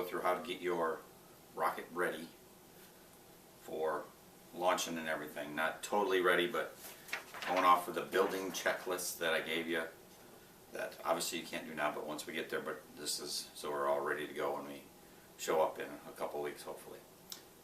through how to get your rocket ready for launching and everything. Not totally ready, but going off of the building checklist that I gave you, that obviously you can't do now, but once we get there, but this is so we're all ready to go when we show up in a couple weeks, hopefully.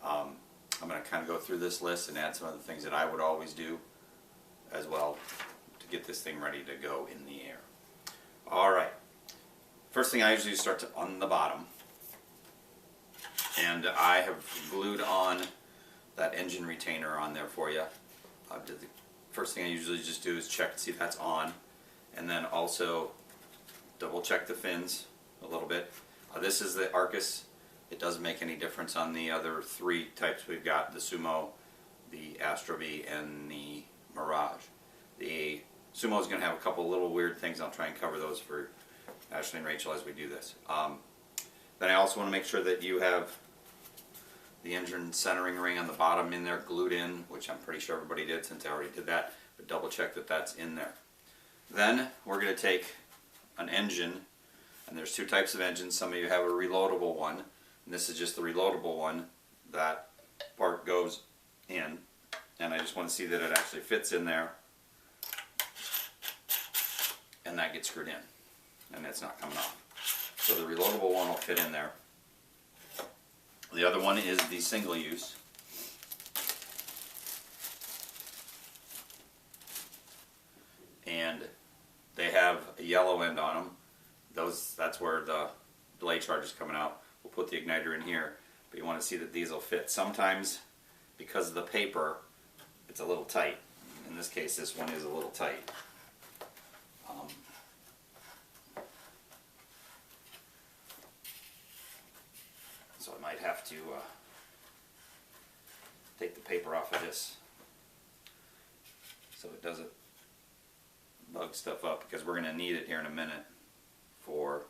I'm going to kind of go through this list and add some other things that I would always do as well to get this thing ready to go in the air. Alright, first thing I usually start on the bottom, and I have glued on that engine retainer on there for you. The first thing I usually just do is check to see if that's on, and then also double check the fins a little bit. This is the Arcus. It doesn't make any difference on the other three types we've got, the Sumo, the Astro V, and the Mirage. The Sumo is going to have a couple little weird things. I'll try and cover those for Ashley and Rachel as we do this. Then I also want to make sure that you have the engine centering ring on the bottom in there glued in, which I'm pretty sure everybody did since I already did that, but double check that that's in there. Then we're going to take an engine, and there's two types of engines. Some of you have a reloadable one, and this is just the reloadable one. That part goes in, and I just want to see that it actually fits in there, and that gets screwed in, and it's not coming off. So the reloadable one will fit in there. The other one is the single use. And they have a yellow end on them. That's where the delay charge is coming out. We'll put the igniter in here, but you want to see that these will fit. Sometimes, because of the paper, it's a little tight. In this case, this one is a little tight. So I might have to take the paper off of this so it doesn't bug stuff up, because we're going to need it here in a minute for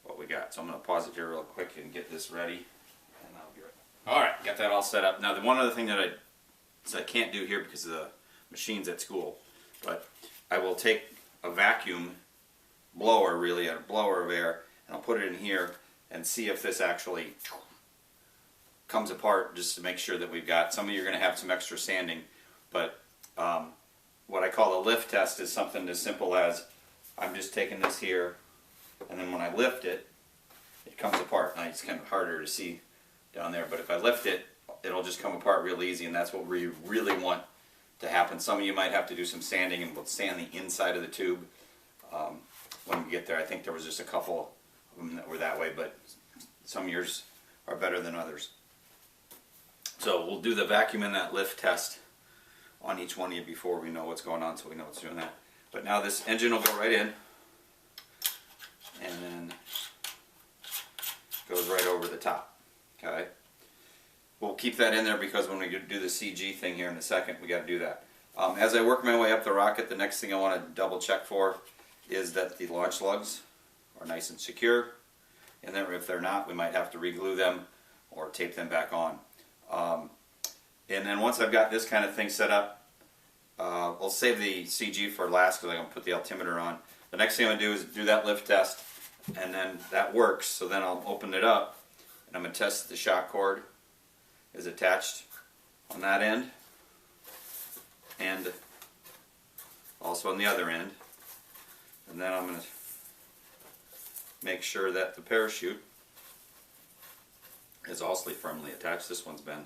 what we got. So I'm going to pause it here real quick and get this ready, and I'll be right. Alright, got that all set up. Now the one other thing that I can't do here because of the machines at school, but I will take a vacuum blower, really a blower of air, and I'll put it in here and see if this actually comes apart, just to make sure that we've got, some of you are going to have some extra sanding, but what I call a lift test is something as simple as I'm just taking this here, and then when I lift it, it comes apart. Now it's kind of harder to see down there, but if I lift it, it'll just come apart real easy, and that's what we really want to happen. Some of you might have to do some sanding, and we'll sand the inside of the tube when we get there. I think there was just a couple of them that were that way, but some years are better than others. So we'll do the vacuum and that lift test on each one of you before we know what's going on, so we know what's doing that. But now this engine will go right in, and then goes right over the top. Okay, we'll keep that in there because when we do the CG thing here in a second, we got to do that. As I work my way up the rocket, the next thing I want to double check for is that the launch lugs are nice and secure, and then if they're not, we might have to re-glue them or tape them back on. And then once I've got this kind of thing set up, we'll save the CG for last because I'm going to put the altimeter on. The next thing I'm going to do is do that lift test, and then that works, so then I'll open it up and I'm going to test the shock cord is attached on that end and also on the other end, and then I'm going to make sure that the parachute is also firmly attached. This one's been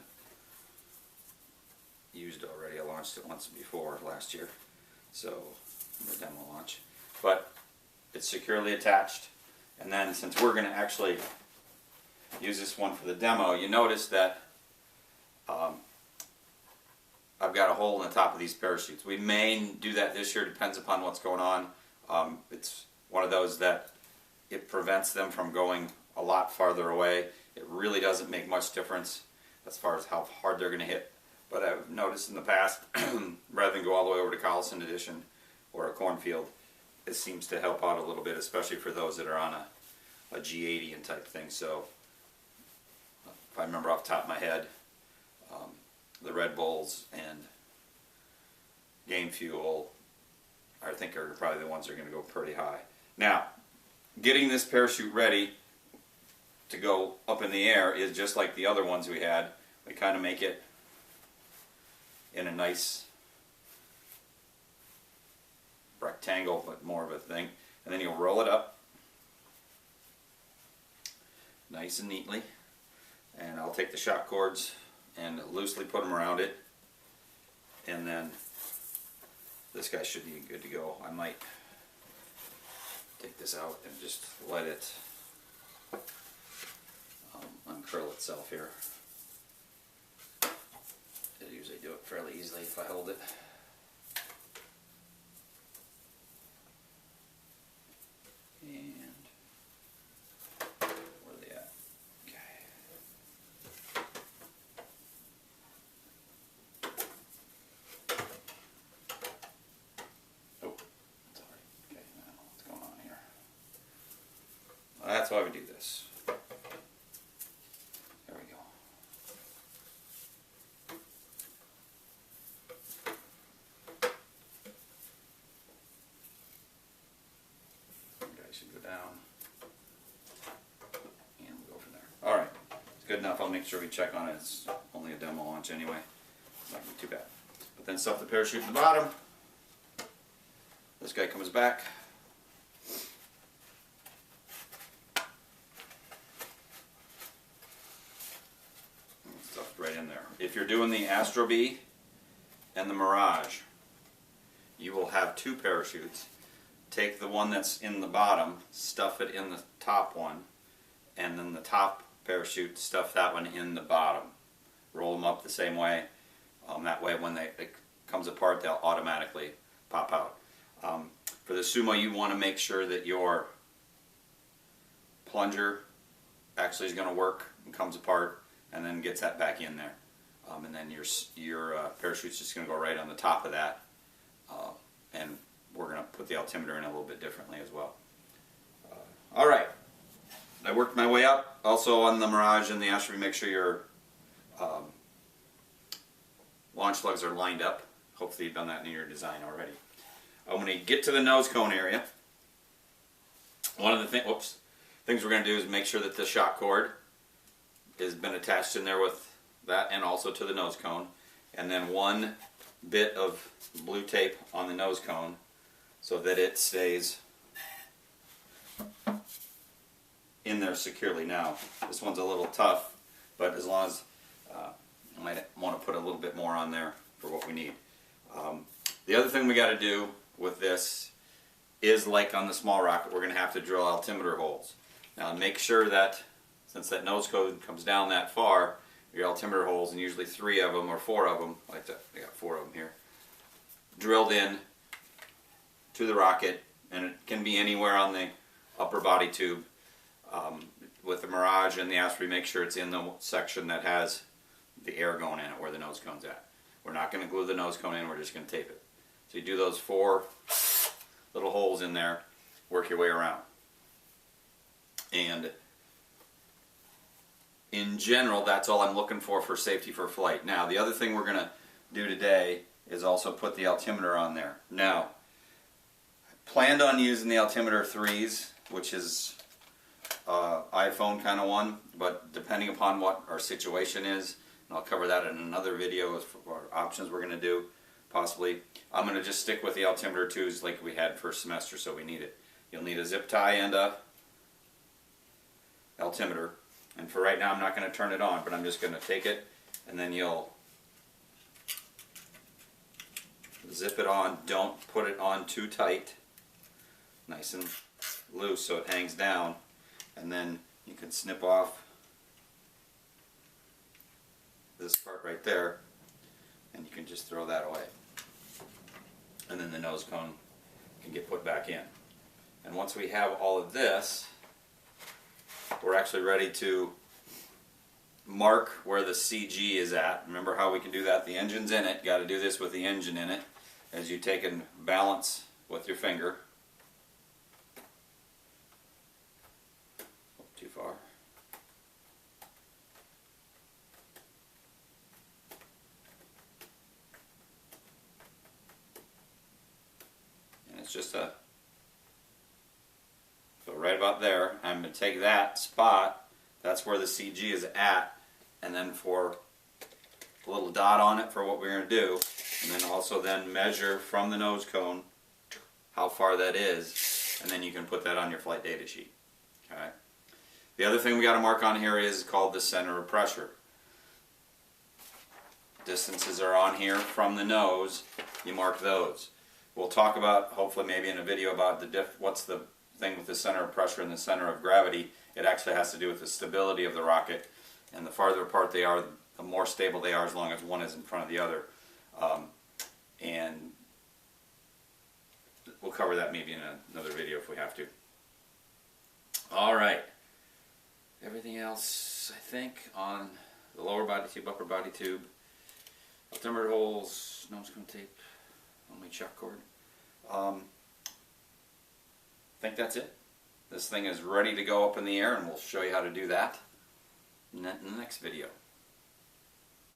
used already. I launched it once before last year, so the demo launch, but it's securely attached. And then since we're going to actually use this one for the demo, you notice that I've got a hole in the top of these parachutes. We may do that this year, depends upon what's going on. It's one of those that it prevents them from going a lot farther away. It really doesn't make much difference as far as how hard they're going to hit. But I've noticed in the past, rather than go all the way over to Collison Edition or a cornfield, it seems to help out a little bit, especially for those that are on a G80 and type thing. So if I remember off the top of my head, the Red Bulls and Game Fuel, I think, are probably the ones that are going to go pretty high. Now, getting this parachute ready, to go up in the air is just like the other ones we had. We kind of make it in a nice rectangle, but more of a thing. And then you'll roll it up nice and neatly. And I'll take the shock cords and loosely put them around it. And then this guy should be good to go. I might take this out and just let it uncurl itself here. I usually do it fairly easily if I hold it. And where are they at? Okay. Oh, sorry. Okay, now what's going on here? Well, that's why we do this. There we go. Should go down, and we'll go from there. Alright, it's good enough. I'll make sure we check on it. It's only a demo launch anyway. It's not going to be too bad. But then stuff the parachute in the bottom. This guy comes back. Stuffed right in there. If you're doing the Astro Bee and the Mirage, you will have two parachutes. Take the one that's in the bottom, stuff it in the top one, and then the top parachute, stuff that one in the bottom. Roll them up the same way. That way when it comes apart, they'll automatically pop out. For the Sumo, you want to make sure that your plunger actually is going to work and comes apart and then gets that back in there. And then your parachute's just going to go right on the top of that. And we're going to put the altimeter in a little bit differently as well. Alright, I worked my way up. Also on the Mirage and the Astro Bee, make sure your launch lugs are lined up. Hopefully you've done that in your design already. When you get to the nose cone area, one of the things we're going to do is make sure that the shock cord has been attached in there with that, and also to the nose cone. And then one bit of blue tape on the nose cone, so that it stays in there securely. Now, this one's a little tough, but as long as I might want to put a little bit more on there for what we need. The other thing we got to do with this is, like on the small rocket, we're going to have to drill altimeter holes. Now, make sure that since that nose cone comes down that far, your altimeter holes, and usually 3 of them or 4 of them, like that, I got 4 of them here, drilled in to the rocket, and it can be anywhere on the upper body tube. With the Mirage and the Astro Bee, make sure it's in the section that has the air going in it, where the nose cone's at. We're not going to glue the nose cone in, we're just going to tape it. So you do those 4 little holes in there, work your way around. And in general, that's all I'm looking for safety for flight. Now, the other thing we're going to do today is also put the altimeter on there. Now, planned on using the altimeter 3s, which is iPhone kind of one, but depending upon what our situation is, and I'll cover that in another video as for options we're going to do, possibly, I'm going to just stick with the altimeter 2s like we had first semester, so we need it. You'll need a zip tie and a altimeter, and for right now I'm not going to turn it on, but I'm just going to take it, and then you'll zip it on. Don't put it on too tight, nice and loose so it hangs down, and then you can snip off this part right there, and you can just throw that away, and then the nose cone can get put back in. And once we have all of this, we're actually ready to mark where the CG is at. Remember how we can do that? The engine's in it. Got to do this with the engine in it, as you take and balance with your finger. Too far. And it's just a, so right about there, I'm going to take that spot, That's where the CG is at, and then for a little dot on it for what we're going to do, and then also then measure from the nose cone how far that is, and then you can put that on your flight data sheet. Okay. The other thing we got to mark on here is called the center of pressure. Distances are on here from the nose. You mark those. We'll talk about, hopefully maybe in a video, about what's the thing with the center of pressure and the center of gravity. It actually has to do with the stability of the rocket, and the farther apart they are, the more stable they are, as long as one is in front of the other. And we'll cover that maybe in another video if we have to. All right. Everything else, I think, on the lower body tube, upper body tube, altimeter holes, nose cone tape, only chuck cord. I think that's it. This thing is ready to go up in the air, and we'll show you how to do that in the next video.